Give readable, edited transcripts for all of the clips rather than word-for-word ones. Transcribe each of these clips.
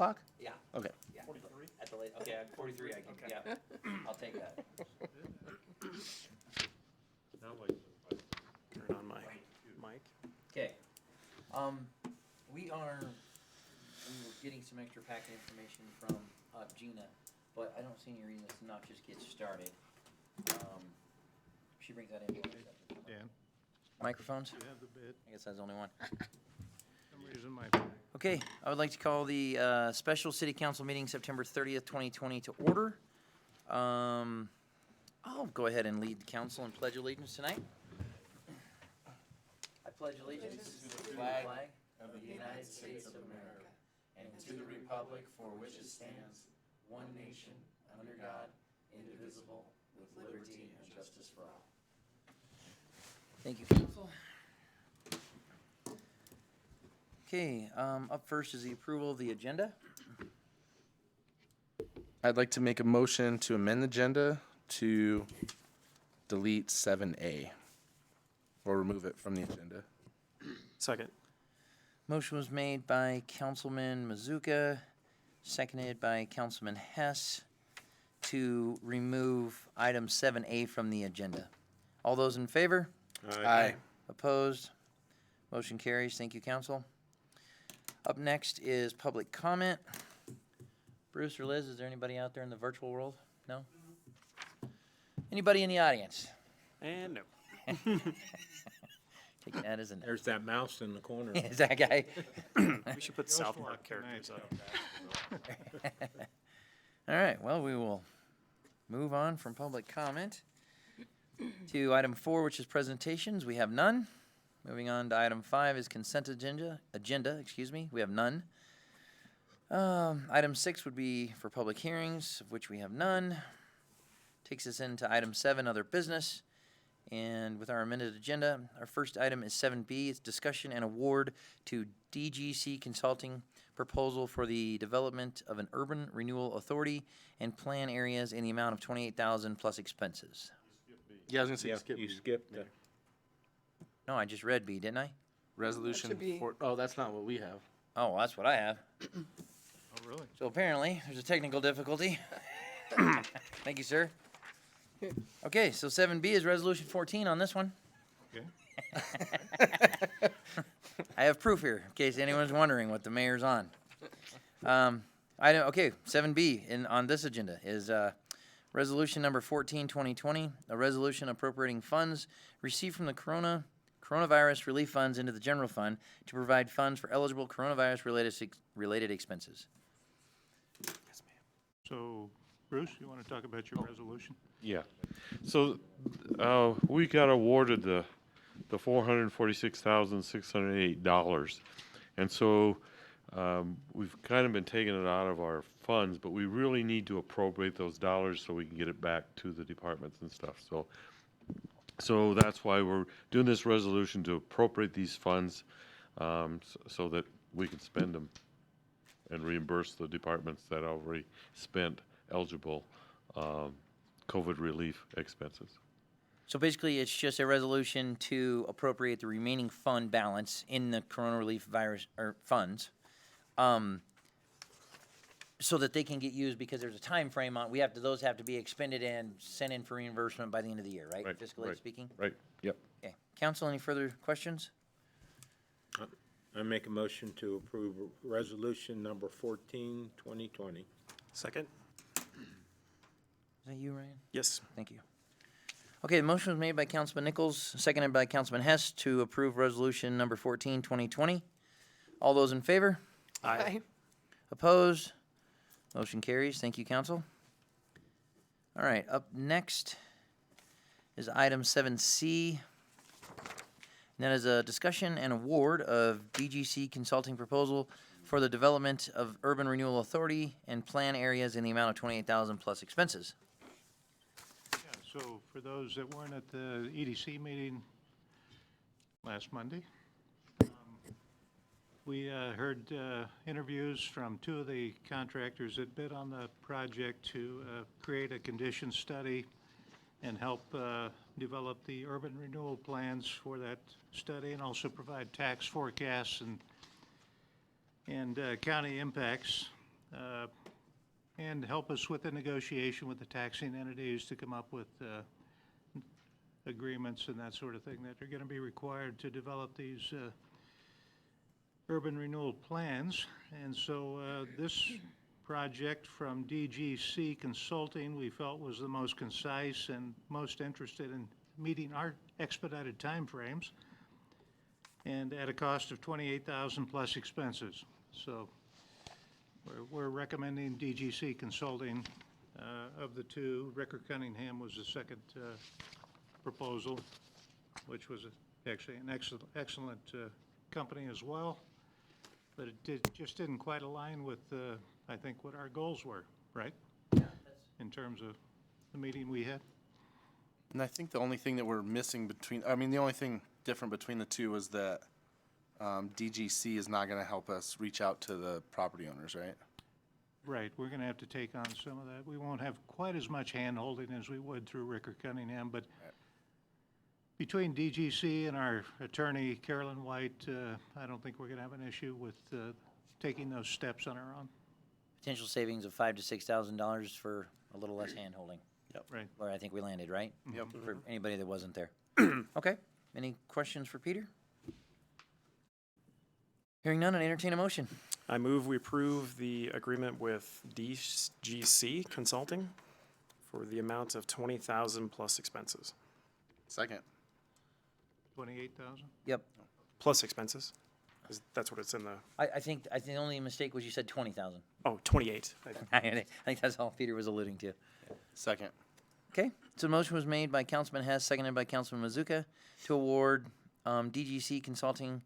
o'clock? Yeah. Okay. Yeah. 43? At the late, okay, at 43, I can, yeah. I'll take that. Turn on my mic. Okay. We were getting some extra packet information from Gina, but I don't see any reason to not just get started. She brings that in. Dan, Microphones? you have the bid. I guess that's the only one. For some reason, my Okay, I would like to call the special city council meeting September 30th, 2020 to order. I'll go ahead and lead the council and pledge allegiance tonight. I pledge allegiance to the flag of the United States of America and to the republic for which it stands, one nation, under God, indivisible, with liberty and justice for all. Thank you, council. Okay, up first is the approval of the agenda. I'd like to make a motion to amend the agenda to delete 7A or remove it from the agenda. Second. Motion was made by Councilman Mazuka, seconded by Councilman Hess to remove item 7A from the agenda. All those in favor? Aye. Opposed? Motion carries. Thank you, council. Up next is public comment. Bruce or Liz, is there anybody out there in the virtual world? No? Anybody in the audience? And no. Taking that as a no. There's that mouse in the corner. Is that guy? We should put South Park characters up. All right, well, we will move on from public comment to item 4, which is presentations. We have none. Moving on to item 5 is consent agenda, we have none. Item 6 would be for public hearings, of which we have none. Takes us into item 7, other business. And with our amended agenda, our first item is 7B. It's discussion and award to DGC Consulting proposal for the development of an urban renewal authority and plan areas in the amount of $28,000 plus expenses. Yeah, I was gonna say Yeah, skip you B. skipped the No, I just read B, didn't I? Resolution for, oh, that's not what we have. Oh, well, that's what I have. Oh, really? So apparently, there's a technical difficulty. Thank you, sir. Okay, so 7B is Resolution 14 on this one. Okay. I have proof here, in case anyone's wondering what the mayor's on. Okay, 7B on this agenda is Resolution number 14, 2020, a resolution appropriating funds received from the coronavirus relief funds into the general fund to provide funds for eligible coronavirus-related expenses. So, Bruce, you want to talk about your resolution? Yeah. So, we got awarded the $446,608. And so, we've kind of been taking it out of our funds, but we really need to appropriate those dollars so we can get it back to the departments and stuff. So that's why we're doing this resolution to appropriate these funds, so that we can spend them and reimburse the departments that already spent eligible COVID relief expenses. So basically, it's just a resolution to appropriate the remaining fund balance in the corona relief virus or funds, so that they can get used, because there's a time frame on. Those have to be expended and sent in for reimbursement by the end of the year, right? Right, Fiscally right. speaking. Right, yep. Okay, council, any further questions? I make a motion to approve resolution number 14, 2020. Second. Is that you, Ryan? Yes. Thank you. Okay, the motion was made by Councilman Nichols, seconded by Councilman Hess to approve resolution number 14, 2020. All those in favor? Aye. Opposed? Motion carries. Thank you, council. All right, up next is item 7C. And that is a discussion and award of DGC Consulting proposal for the development of urban renewal authority and plan areas in the amount of $28,000 plus expenses. Yeah, so for those that weren't at the EDC meeting last Monday, we heard interviews from two of the contractors that bid on the project to create a condition study and help develop the urban renewal plans for that study, and also provide tax forecasts and county impacts. and help us with the negotiation with the taxing entities to come up with agreements and that sort of thing that are going to be required to develop these urban renewal plans. And so this project from DGC Consulting, we felt was the most concise and most interested in meeting our expedited timeframes, and at a cost of $28,000 plus expenses. So we're recommending DGC Consulting. Of the two, Ricker Cunningham was the second proposal, which was actually an excellent company as well. But it just didn't quite align with, I think, what our goals were, right? In terms of the meeting we had. And I think the only thing that we're missing the only thing different between the two is that DGC is not going to help us reach out to the property owners, right? Right, we're going to have to take on some of that. We won't have quite as much hand-holding as we would through Ricker Cunningham, but between DGC and our attorney, Carolyn White, I don't think we're going to have an issue with taking those steps on our own. Potential savings of $5,000 to $6,000 for a little less hand-holding. Right. Where I think we landed, right? Yep. For anybody that wasn't there. Okay, any questions for Peter? Hearing none, I entertain a motion. I move we approve the agreement with DGC Consulting for the amount of $20,000 plus expenses. Second. 28,000? Yep. Plus expenses? That's what it's in the, I think the only mistake was you said 20,000. oh, 28. I think that's all Peter was alluding to. Second. Okay, so the motion was made by Councilman Hess, seconded by Councilman Mazuka, to award DGC Consulting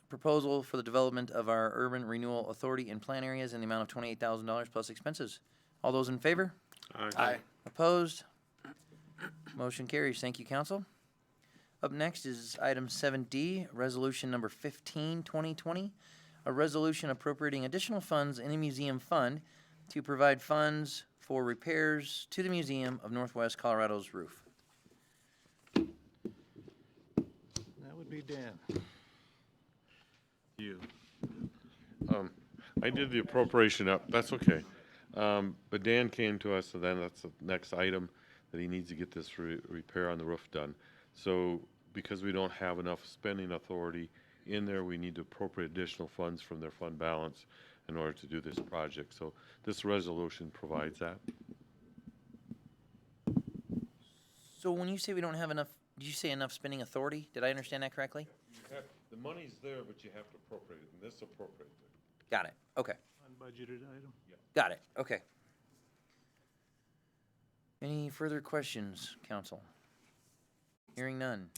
proposal for the development of our urban renewal authority and plan areas in the amount of $28,000 plus expenses. All those in favor? Aye. Opposed? Motion carries. Thank you, council. Up next is item 7D, resolution number 15, 2020, a resolution appropriating additional funds in the museum fund to provide funds for repairs to the Museum of Northwest Colorado's roof. That would be Dan. I did the appropriation up, that's okay. But Dan came to us, so then that's the next item, that he needs to get this repair on the roof done. So because we don't have enough spending authority in there, we need to appropriate additional funds from their fund balance in order to do this project. So this resolution provides that. So when you say we don't have enough, did you say enough spending authority? Did I understand that correctly? The money's there, but you have to appropriate it, and this appropriates it. Got it. Okay. Unbudgeted item. Got it. Okay. Any further questions, council? Hearing none.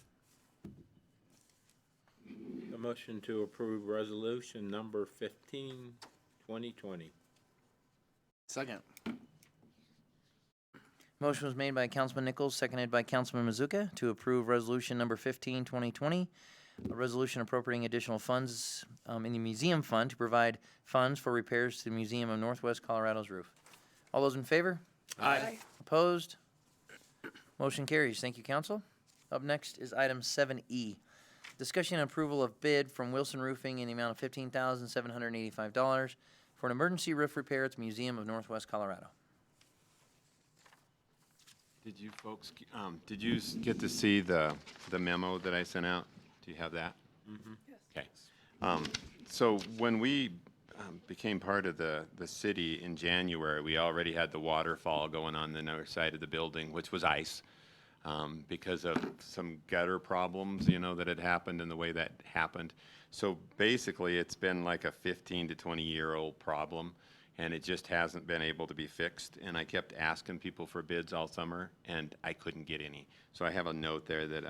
A motion to approve resolution number 15, 2020. Second. Motion was made by Councilman Nichols, seconded by Councilman Mazuka to approve resolution number 15, 2020, a resolution appropriating additional funds in the museum fund to provide funds for repairs to the Museum of Northwest Colorado's roof. All those in favor? Aye. Opposed? Motion carries. Thank you, council. Up next is item 7E. Discussion and approval of bid from Wilson Roofing in the amount of $15,785 for an emergency roof repair at the Museum of Northwest Colorado. Did you folks, did you get to see the memo that I sent out? Do you have that? Mm-hmm. Okay. So when we became part of the city in January, we already had the waterfall going on the north side of the building, which was ice, because of some gutter problems, that had happened and the way that happened. So basically, it's been like a 15 to 20-year-old problem, and it just hasn't been able to be fixed. And I kept asking people for bids all summer, and I couldn't get any. So I have a note there that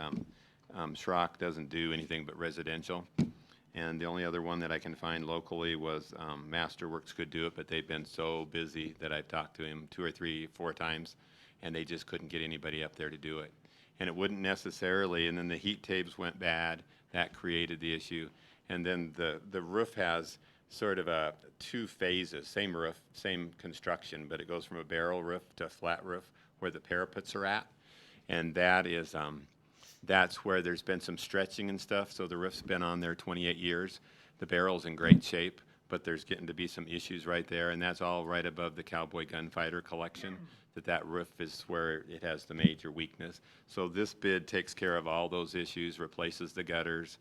Schrock doesn't do anything but residential. And the only other one that I can find locally was Masterworks could do it, but they've been so busy that I've talked to him 2 or 3, 4 times, and they just couldn't get anybody up there to do it. And it wouldn't necessarily, and then the heat tapes went bad. That created the issue. And then the roof has sort of 2 phases, same roof, same construction, but it goes from a barrel roof to a flat roof where the parapets are at. And that is, that's where there's been some stretching and stuff, so the roof's been on there 28 years. The barrel's in great shape, but there's getting to be some issues right there, and that's all right above the Cowboy Gunfighter collection, that roof is where it has the major weakness. So this bid takes care of all those issues, replaces the gutters,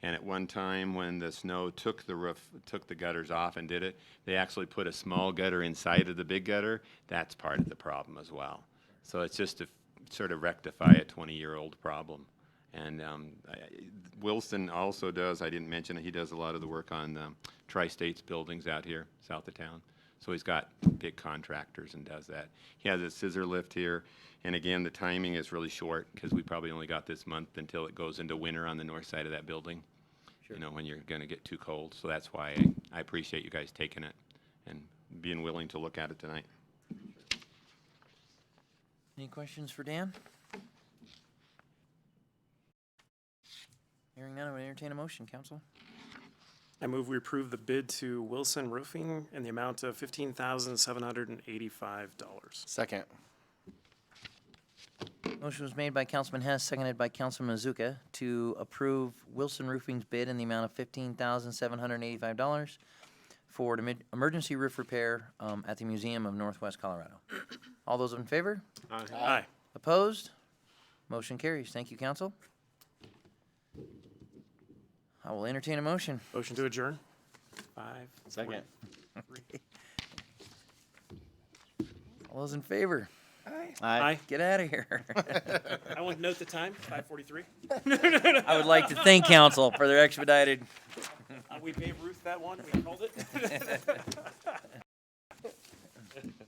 and at one time when the snow took the gutters off and did it, they actually put a small gutter inside of the big gutter. That's part of the problem as well. So it's just to sort of rectify a 20-year-old problem. And Wilson also does, I didn't mention it, he does a lot of the work on Tri-States buildings out here, south of town. So he's got big contractors and does that. He has a scissor lift here. And again, the timing is really short because we probably only got this month until it goes into winter on the north side of that building. Sure. You know, when you're going to get too cold. So that's why I appreciate you guys taking it and being willing to look at it tonight. Any questions for Dan? Hearing none, I would entertain a motion, council. I move we approve the bid to Wilson Roofing in the amount of $15,785. Second. Motion was made by Councilman Hess, seconded by Councilman Mazuka to approve Wilson Roofing's bid in the amount of $15,785 for emergency roof repair at the Museum of Northwest Colorado. All those in favor? Aye. Opposed? Motion carries. Thank you, council. I will entertain a motion. Motion to adjourn. 5. Second. All those in favor? Aye. Get out of here. I want to note the time, 5:43. I would like to thank council for their expedited. We Babe Ruth that one, we called it.